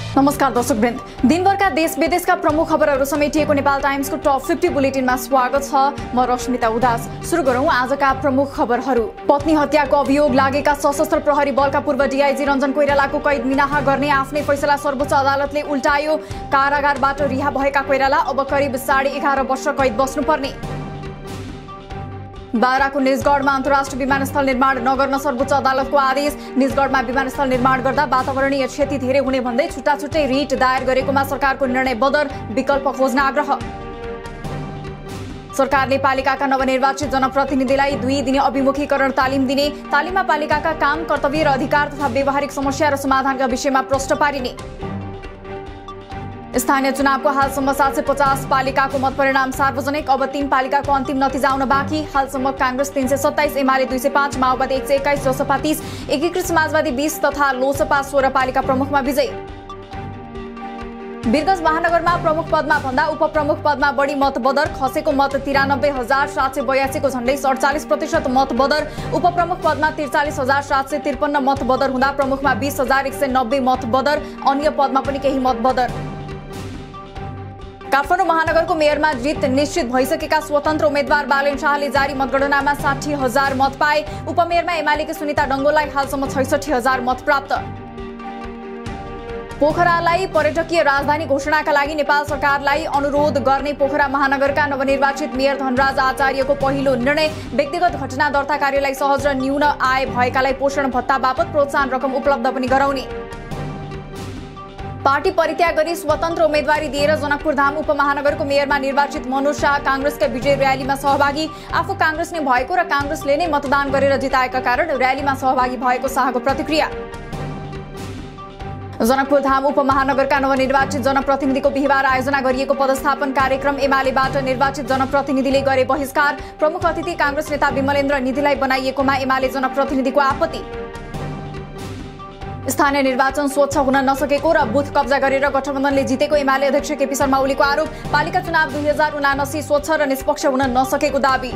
नमस्कार दर्शकवृन्द, दिनभरका देश विदेशका प्रमुख खबरहरू समेटिएको नेपाल टाइम्सको टप 50 बुलेटिनमा स्वागत छ। म रश्मिता उदास। सुरु गरौँ आजका प्रमुख खबरहरू। पत्नी हत्याको अभियोग लागेका सशस्त्र प्रहरी बलका पूर्व डीआईजी रञ्जन कोइरालाको कैद मिनाहा गर्ने आफ्नै फैसला सर्वोच्च अदालतले उल्टायो। कारागारबाट रिहा भएका कोइराला अब करिब 11.5 वर्ष कैद बस्नुपर्ने। बाराको निजगढमा अन्तर्राष्ट्रिय विमानस्थल निर्माण नगर्न सर्वोच्च अदालतको आदेश। निजगढमा विमानस्थल निर्माण गर्दा वातावरणीय क्षति धेरै हुने भन्दै छुट्टा-छुट्टै रिट दायर गरेकोमा सरकारको निर्णय बदर, विकल्प खोज्न आग्रह। सरकारले पालिकाका नवनिर्वाचित जनप्रतिनिधिलाई 2 दिने अभिमुखीकरण तालिम दिने। तालिममा पालिकाका काम, कर्तव्य र अधिकार तथा व्यावहारिक समस्या र समाधानका विषयमा प्रश्न पारिने। स्थानीय चुनावको हालसम्म 750 पालिकाको मतपरिणाम सार्वजनिक। अब 3 पालिकाको अन्तिम नतिजा आउन बाँकी। हालसम्म कांग्रेस 327, एमाले 205, माओवादी 121, जसपा 30, एकीकृत समाजवादी 20 तथा लोसपा 16 पालिका प्रमुखमा विजयी। वीरगञ्ज महानगरमा प्रमुख पदमा भन्दा उपप्रमुख पदमा बढी मत बदर। खसेको मत 93,782 को झण्डै 47% मत बदर। उपप्रमुख पदमा 43,753 मत बदर हुँदा प्रमुखमा 20,190 मत बदर। अन्य पदमा पनि केही मत बदर। काठमाडौँ महानगरको मेयरमा जित निश्चित भइसकेका स्वतन्त्र उम्मेद्वार बालेन शाहले जारी मतगणनामा 60,000 मत पाए। उपमेयरमा एमालेकी सुनिता डङ्गोलाई हालसम्म 66,000 मत प्राप्त। पोखरालाई पर्यटकीय राजधानी घोषणाका लागि नेपाल सरकारलाई अनुरोध गर्ने पोखरा महानगरका नवनिर्वाचित मेयर धनराज आचार्यको पहिलो निर्णय। व्यक्तिगत घटना दर्ता कार्यलाई सहज र न्यून आय भएकालाई पोषण भत्ता बापत प्रोत्साहन रकम उपलब्ध पनि गराउने। पार्टी परित्याग गरी स्वतन्त्र उम्मेदवारी दिएर जनकपुर धाम उपमहानगरको मेयरमा निर्वाचित मनोज शाह कांग्रेसका विजय र्यालीमा सहभागी। आफू कांग्रेस नै भएको र कांग्रेसले नै मतदान गरेर जिताएका कारण र्यालीमा सहभागी भएको शाहको प्रतिक्रिया। जनकपुर धाम उपमहानगरका नवनिर्वाचित जनप्रतिनिधिको बिहिबार आयोजना गरिएको पदस्थापन कार्यक्रम। एमालेबाट निर्वाचित जनप्रतिनिधिले गरे बहिष्कार। प्रमुख अतिथि कांग्रेस नेता विमलेन्द्र निधिलाई बनाइएकोमा एमाले जनप्रतिनिधिको आपत्ति। स्थानीय निर्वाचन स्वच्छ हुन नसकेको र बुथ कब्जा गरेर गठबन्धनले जितेको एमाले अध्यक्ष केपी शर्मा ओलीको आरोप। पालिका चुनाव 2079 स्वच्छ र निष्पक्ष हुन नसकेको दाबी।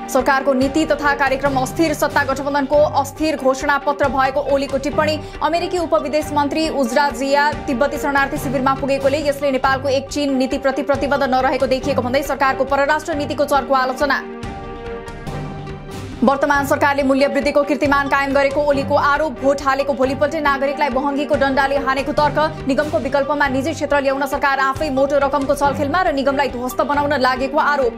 सरकारको नीति तथा कार्यक्रम अस्थिर, सत्ता गठबन्धनको अस्थिर घोषणा पत्र भएको ओलीको टिप्पणी। अमेरिकी उपविदेश मन्त्री उजरा जिया तिब्बती शरणार्थी शिविरमा पुगेकोले यसले नेपालको एक चीन नीतिप्रति प्रतिबद्ध नरहेको देखिएको भन्दै सरकारको परराष्ट्र नीतिको चर्को आलोचना। वर्तमान सरकारले मूल्य वृद्धिको कीर्तिमान कायम गरेको ओलीको आरोप। भोट हालेको भोलिपल्टै नागरिकलाई महँगीको डण्डाले हानेको तर्क। निगमको विकल्पमा निजी क्षेत्र ल्याउन सरकार आफै मोटो रकमको छलखेलमा र निगमलाई ध्वस्त बनाउन लागेको आरोप।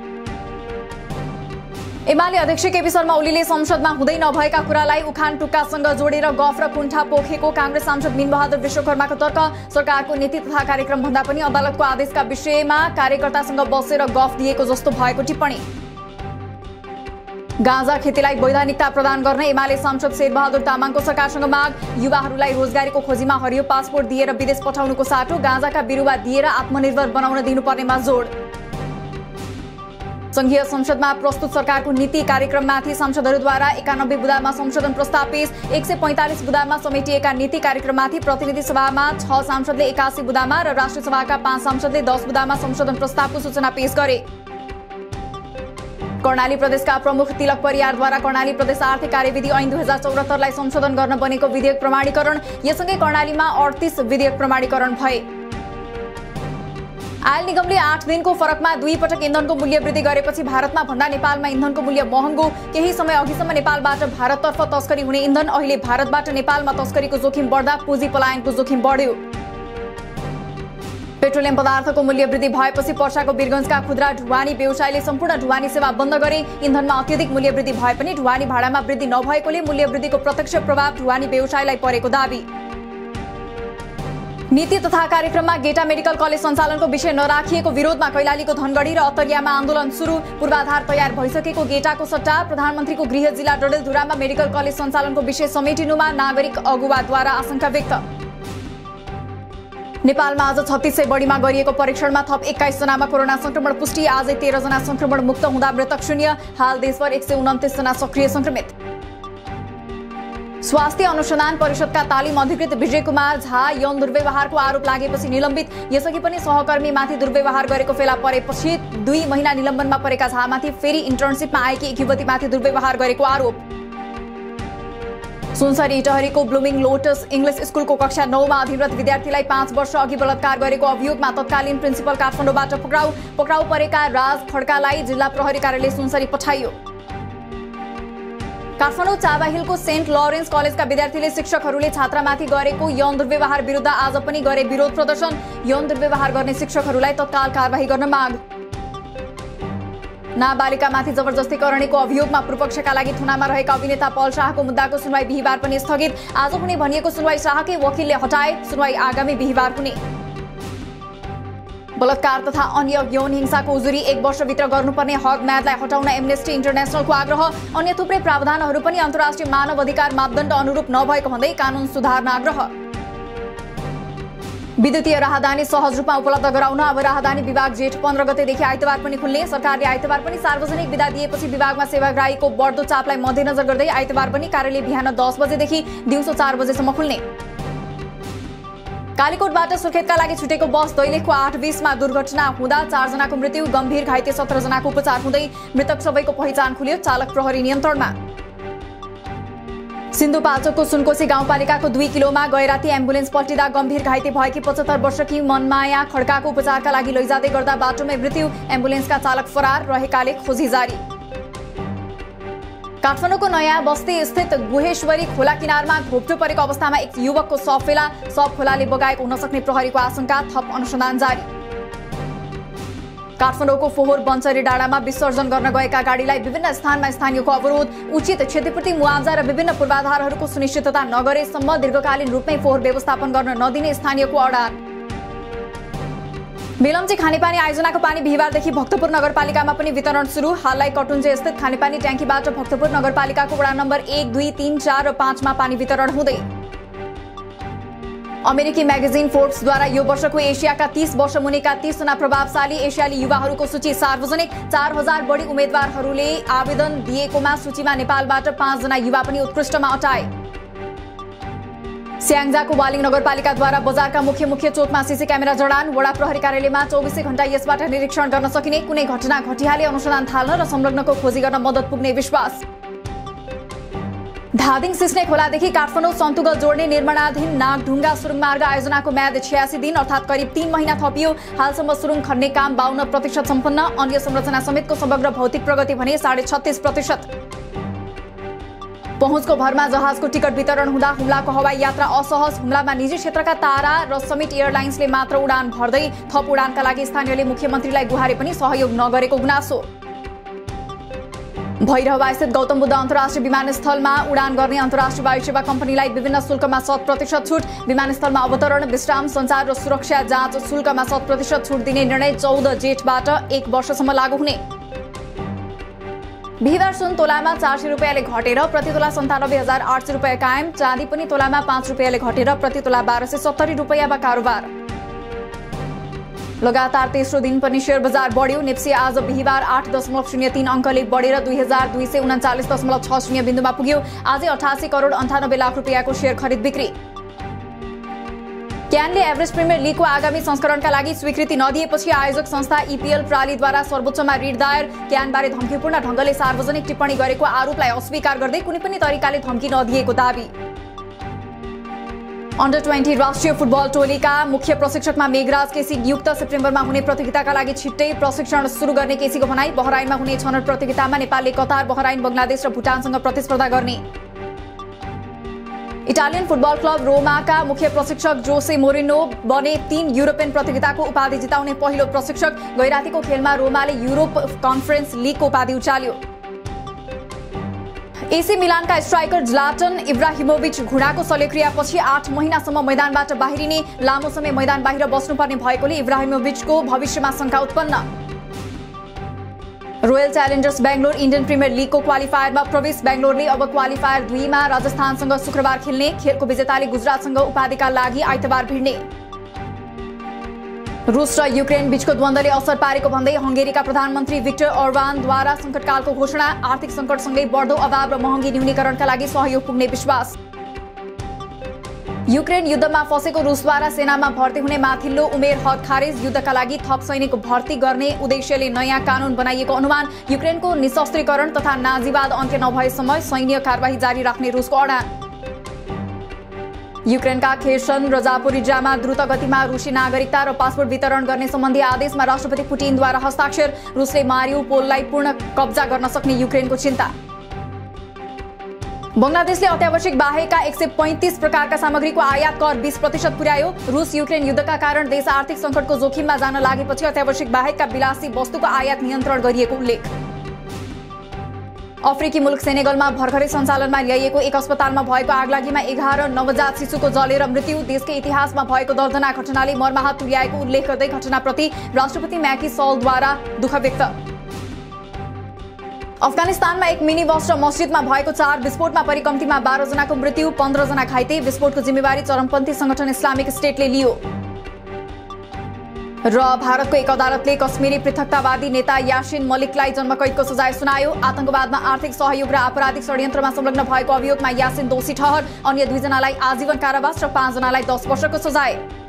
एमाले अध्यक्ष केपी शर्मा ओलीले संसदमा हुँदै नभएका कुरालाई उखान टुक्कासँग जोडेर गफ र कुण्ठा पोखेको कांग्रेस सांसद मीनबहादुर विश्वकर्माको तर्क। सरकारको नीति तथा कार्यक्रम भन्दा पनि अदालतको आदेशका विषयमा कार्यकर्तासँग बसेर गफ दिएको जस्तो भएको टिप्पणी। गाँजा खेतीलाई वैधानिकता प्रदान गर्न एमाले सांसद शेरबहादुर तामाङको सरकारसँग माग। युवाहरूलाई रोजगारीको खोजीमा हरियो पासपोर्ट दिएर विदेश पठाउनुको साटो। गाँजाका बिरुवा दिएर आत्मनिर्भर बनाउन दिनुपर्नेमा जोड। संघीय संसदमा प्रस्तुत सरकारको नीति कार्यक्रममाथि सांसदहरूद्वारा 91 बुँदामा संशोधन प्रस्ताव पेश। 145 बुँदामा समेटिएका नीति कार्यक्रममाथि प्रतिनिधि सभामा 6 सांसदले 81 बुँदामा र राष्ट्रिय सभाका 5 सांसदले 10 बुँदामा संशोधन प्रस्तावको सूचना पेश गरे। कर्णाली प्रदेशका प्रमुख तिलक परियारद्वारा कर्णाली प्रदेश आर्थिक कार्यविधि ऐन 2074लाई संशोधन गर्न बनेको विधेयक प्रमाणीकरण। यससँगै कर्णालीमा 38 विधेयक प्रमाणीकरण भए। आयल निगमले 8 दिनको फरकमा 2 पटक इन्धनको मूल्य वृद्धि गरेपछि भारतमा भन्दा नेपालमा इन्धनको मूल्य महँगो। केही समय अघिसम्म नेपालबाट भारततर्फ तस्करी हुने इन्धन अहिले भारतबाट नेपालमा तस्करीको जोखिम बढ्दा पुँजी पलायनको जोखिम बढ्यो। पेट्रोलियम पदार्थको मूल्य वृद्धि भएपछि पर्साको वीरगञ्जका खुद्रा ढुवानी व्यवसायले सम्पूर्ण ढुवानी सेवा बन्द गरे। इन्धनमा अत्यधिक मूल्य वृद्धि भए पनि ढुवानी भाडामा वृद्धि नभएकोले मूल्य वृद्धिको प्रत्यक्ष प्रभाव ढुवानी व्यवसायलाई परेको दाबी। नीति तथा कार्यक्रममा गेटा मेडिकल कलेज सञ्चालनको विषय नराखिएको विरोधमा कैलालीको धनगढी र अतरियामा आन्दोलन सुरु। पूर्वाधार तयार भइसकेको गेटाको सट्टा प्रधानमन्त्रीको गृह जिल्ला डडेलधुरामा मेडिकल कलेज सञ्चालनको विषय समेटिनुमा नागरिक अगुवाद्वारा आशंका व्यक्त। नेपालमा आज 3600 बढीमा गरिएको परीक्षणमा थप 21 जनामा कोरोना संक्रमण पुष्टि। आजै 13 जना संक्रमण मुक्त हुँदा मृतक शून्य। हाल देशभर 129 जना सक्रिय संक्रमित। स्वास्थ्य अनुसन्धान परिषदका तालिम अधिकृत विजय कुमार झा यौन दुर्व्यवहारको आरोप लागेपछि निलम्बित। यसअघि पनि सहकर्मीमाथि दुर्व्यवहार गरेको फेला परेपछि 2 महिना निलम्बनमा परेका झामाथि फेरि इन्टर्नशिपमा आएकी एक युवतीमाथि दुर्व्यवहार गरेको आरोप। सुनसरी इटहरीको ब्लुमिङ लोटस इङ्ग्लिस स्कुलको कक्षा 9 मा अध्ययनरत विद्यार्थीलाई 5 वर्ष अघि बलात्कार गरेको अभियोगमा तत्कालीन प्रिन्सिपल काठमाडौँबाट पक्राउ परेका राज खड्कालाई जिल्ला प्रहरी कार्यालय सुनसरी पठाइयो। काठमाडौँ चाबाहिलको सेन्ट लरेन्स कलेजका विद्यार्थीले शिक्षकहरूले छात्रामाथि गरेको यौन दुर्व्यवहार विरुद्ध आज पनि गरे विरोध प्रदर्शन। यौन दुर्व्यवहार गर्ने शिक्षकहरूलाई तत्काल कारबाही गर्न माग। नाबालिकामाथि जबरजस्ती करणेको अभियोगमा पूर्वपक्षका लागि थुनामा रहेका अभिनेता पल शाहको मुद्दाको सुनवाई बिहीबार पनि स्थगित। आज हुने भनिएको सुनवाई शाहकै वकिलले हटाए। सुनवाई आगामी बिहीबार हुने। बलात्कार तथा अन्य यौन हिंसाको उजुरी 1 वर्षभित्र गर्नुपर्ने हक म्यादलाई हटाउन एमनेस्टी इन्टरनेसनलको आग्रह। अन्य थुप्रै प्रावधानहरू पनि अन्तर्राष्ट्रिय मानव अधिकार मापदण्ड अनुरूप नभएको भन्दै कानून सुधार्न आग्रह। विद्युतीय राहदानी सहज रूपमा उपलब्ध गराउन अब राहदानी विभाग जेठ 15 गतेदेखि आइतबार पनि खुल्ने। सरकारले आइतबार पनि सार्वजनिक विदा दिएपछि विभागमा सेवाग्राहीको बढ्दो चापलाई मध्यनजर गर्दै आइतबार पनि कार्यालय बिहान 10 बजेदेखि दिउँसो 4 बजेसम्म खुल्ने। कालीकोटबाट सुर्खेतका लागि छुटेको बस दैलेखको 8:20 मा दुर्घटना हुँदा 4 जनाको मृत्यु, गम्भीर घाइते 17 जनाको उपचार हुँदै मृतक सबैको पहिचान खुल्यो। चालक प्रहरी नियन्त्रणमा। सिन्धुपाल्चोकको सुनकोशी गाउँपालिकाको 2 किलोमा गए राति एम्बुलेन्स पल्टिँदा गम्भीर घाइते भएकी 75 वर्षकी मनमाया खड्काको उपचारका लागि लैजाँदै गर्दा बाटोमै मृत्यु। एम्बुलेन्सका चालक फरार रहेकाले खोजी जारी। काठमाडौँको नयाँ बस्ती स्थित गुहेश्वरी खोला किनारमा घोप्टो परेको अवस्थामा एक युवकको शव फेला। शव खोलाले बगाएको हुन सक्ने प्रहरीको आशंका। थप अनुसन्धान जारी। काठमाडौँको फोहोर बन्चरी डाँडामा विसर्जन गर्न गएका गाडीलाई विभिन्न स्थानमा स्थानीयको अवरोध। उचित क्षतिपूर्ति मुआवजा र विभिन्न पूर्वाधारहरूको सुनिश्चितता नगरेसम्म दीर्घकालीन रूपमै फोहोर व्यवस्थापन गर्न नदिने स्थानीयको अडान। मेलम्ची खानेपानी आयोजनाको पानी बिहीबारदेखि भक्तपुर नगरपालिकामा पनि वितरण सुरु। हाललाई कटुन्जे स्थित खानेपानी ट्याङ्कीबाट भक्तपुर नगरपालिकाको वडा नम्बर 1, 2, 3, 4 र 5 मा पानी वितरण हुँदै। अमेरिकी म्यागजिन फोर्ब्सद्वारा यो वर्षको एसियाका 30 वर्ष मुनिका 30 जना प्रभावशाली एसियाली युवाहरूको सूची सार्वजनिक। 4000 बढी उम्मेद्वारहरूले आवेदन दिएकोमा सूचीमा नेपालबाट 5 जना युवा पनि उत्कृष्टमा अटाए। स्याङ्जाको वालिङ नगरपालिकाद्वारा बजारका मुख्य चोकमा सीसी क्यामेरा जडान। वडा प्रहरी कार्यालयमा 24 घण्टा यसबाट निरीक्षण गर्न सकिने। कुनै घटना घटिहाले अनुसन्धान थाल्न र संलग्नको खोजी गर्न मद्दत पुग्ने विश्वास। धादिङ सिस्ने खोलादेखि काठमाडौँ सन्तुगल जोड्ने निर्माणाधीन नागढुङ्गा सुरुङ मार्ग आयोजनाको म्याद 86 दिन अर्थात् करिब 3 महिना थपियो। हालसम्म सुरुङ खन्ने काम 52% सम्पन्न। अन्य संरचना समेतको समग्र भौतिक प्रगति भने 36.5%। पहुँचको भरमा जहाजको टिकट वितरण हुँदा हुम्लाको हवाई यात्रा असहज। हुम्लामा निजी क्षेत्रका तारा र समिट एयरलाइन्सले मात्र उडान भर्दै थप उडानका लागि स्थानीयले मुख्यमन्त्रीलाई गुहारे पनि सहयोग नगरेको गुनासो। भैरहवा स्थित गौतम बुद्ध अन्तर्राष्ट्रिय विमानस्थलमा उडान गर्ने अन्तर्राष्ट्रिय वायु सेवा कम्पनीलाई विभिन्न शुल्कमा 100% छुट। विमानस्थलमा अवतरण, विश्राम, सञ्चार र सुरक्षा जाँच शुल्कमा 100% छुट दिने निर्णय 14 जेठबाट 1 वर्षसम्म लागू हुने। बिहीबार सुन तोलामा 400 रुपियाँले घटेर प्रति तोला 97,800 रुपियाँ कायम। चाँदी पनि तोलामा 5 रुपियाँले घटेर प्रति तोला 1270 रुपियाँमा कारोबार। लगातार तेस्रो दिन पनि शेयर बजार बढ्यो। नेप्सी आज बिहीबार 8.03 अङ्कले बढेर 2239.60 बिन्दुमा पुग्यो। आजै 88 करोड 98 लाख रुपियाँको शेयर खरिद बिक्री। क्यानले एभरेस्ट प्रिमियर लिगको आगामी संस्करणका लागि स्वीकृति नदिएपछि आयोजक संस्था EPL प्रालीद्वारा सर्वोच्चमा रिट दायर। क्यानबारे धम्कीपूर्ण ढङ्गले सार्वजनिक टिप्पणी गरेको आरोपलाई अस्वीकार गर्दै कुनै पनि तरिकाले धम्की नदिएको दावी। अन्डर 20 राष्ट्रिय फुटबल टोलीका मुख्य प्रशिक्षकमा मेघराज केसी नियुक्त। सेप्टेम्बरमा हुने प्रतियोगिताका लागि छिट्टै प्रशिक्षण सुरु गर्ने केसीको भनाई। बहराइनमा हुने छनौट प्रतियोगितामा नेपालले कतार, बहराइन, बङ्गलादेश र भुटानसँग प्रतिस्पर्धा गर्ने। इटालियन फुटबल क्लब रोमाका मुख्य प्रशिक्षक जोसे मोरिनो बने 3 युरोपियन प्रतियोगिताको उपाधि जिताउने पहिलो प्रशिक्षक। गैरातीको खेलमा रोमाले युरोप कन्फरेन्स लिगको उपाधि उचाल्यो। एसी मिलानका स्ट्राइकर ज्लाटन इब्राहिमोभिच घुँडाको शल्यक्रियापछि 8 महिनासम्म मैदानबाट बाहिरिने। लामो समय मैदान बाहिर बस्नुपर्ने भएकोले इब्राहिमोभिचको भविष्यमा शङ्का उत्पन्न। Royal Challengers Bangalore Indian premier लिगको क्वालिफायरमा प्रवेश। बेङ्गलोरले अब क्वालिफायर 2 मा राजस्थानसँग शुक्रबार खेल्ने। खेलको विजेताले गुजरातसँग उपाधिका लागि आइतबार भिड्ने। रुस र युक्रेन बीचको द्वन्द्वले असर पारेको भन्दै हंगेरीका प्रधानमन्त्री विक्टर अर्बानद्वारा संकटकालको घोषणा। आर्थिक संकटसँगै बढ्दो अभाव र महँगी न्यूनीकरणका लागि सहयोग पुग्ने विश्वास। युक्रेन युद्धमा फँसेको रुसद्वारा सेनामा भर्ती हुने माथिल्लो उमेर हद खारेज। युद्धका लागि थप सैनिक भर्ती गर्ने उद्देश्यले नयाँ कानून बनाइएको अनुमान। युक्रेनको निशस्त्रीकरण तथा नाजीवाद अन्त्य नभएसम्म सैन्य कारबाही जारी राख्ने रुसको अडान। युक्रेनका खेर्सन र जापोरिज्यामा द्रुत गतिमा रुसी नागरिकता र पासपोर्ट वितरण गर्ने सम्बन्धी आदेशमा राष्ट्रपति पुटिनद्वारा हस्ताक्षर। रुसले मारिउपोललाई पूर्ण कब्जा गर्न सक्ने युक्रेनको चिन्ता। बंगलादेशले अत्यावश्यक बाहेकका 135 प्रकारका सामग्रीको आयात कर 20% पुर्यायो। रुस युक्रेन युद्धका कारण देश आर्थिक सङ्कटको जोखिममा जान लागेपछि अत्यावश्यक बाहेकका विलासी वस्तुको आयात नियन्त्रण गरिएको उल्लेख। अफ्रिकी मुलुक सेनेगलमा भर्खरै सञ्चालनमा ल्याइएको एक अस्पतालमा भएको आगलागीमा 11 नवजात शिशुको जलेर मृत्यु। देशकै इतिहासमा भएको दर्दनाक घटनाले मर्माहत तुल्याएको उल्लेख गर्दै घटनाप्रति राष्ट्रपति म्याकी सलद्वारा दुःख व्यक्त। अफगानिस्तानमा एक मिनी बस र मस्जिदमा भएको 4 विस्फोटमा परि कम्तीमा 12 जनाको मृत्यु, 15 जना घाइते। विस्फोटको जिम्मेवारी चरमपन्थी संगठन इस्लामिक स्टेटले लियो। र भारतको एक अदालतले कश्मीरी पृथकतावादी नेता यासिन मलिकलाई जन्मकैदको सजाय सुनायो। आतंकवादमा आर्थिक सहयोग र आपराधिक षड्यन्त्रमा संलग्न भएको अभियोगमा यासिन दोषी ठहर। अन्य 2 जनालाई आजीवन कारावास र 5 जनालाई 10 वर्षको सजाय।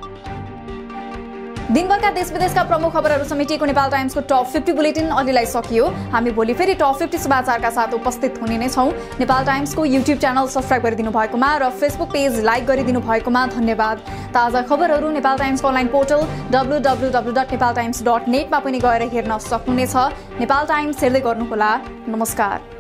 दिनभरका देश विदेशका प्रमुख खबरहरू समेटिएको नेपाल टाइम्सको टप 50 बुलेटिन अहिलेलाई सकियो। हामी भोलि फेरि टप 50 समाचारका साथ उपस्थित हुने नै छौं। नेपाल टाइम्सको युट्युब च्यानल सब्स्क्राइब गरिदिनु भएकोमा र फेसबुक पेज लाइक गरिदिनु भएकोमा धन्यवाद। ताजा खबरहरू नेपाल टाइम्सको अनलाइन पोर्टल www.nepaltimes.net मा पनि गएर हेर्न सक्नुहुनेछ। नेपाल टाइम्स हेर्दै गर्नुहोला। नमस्कार।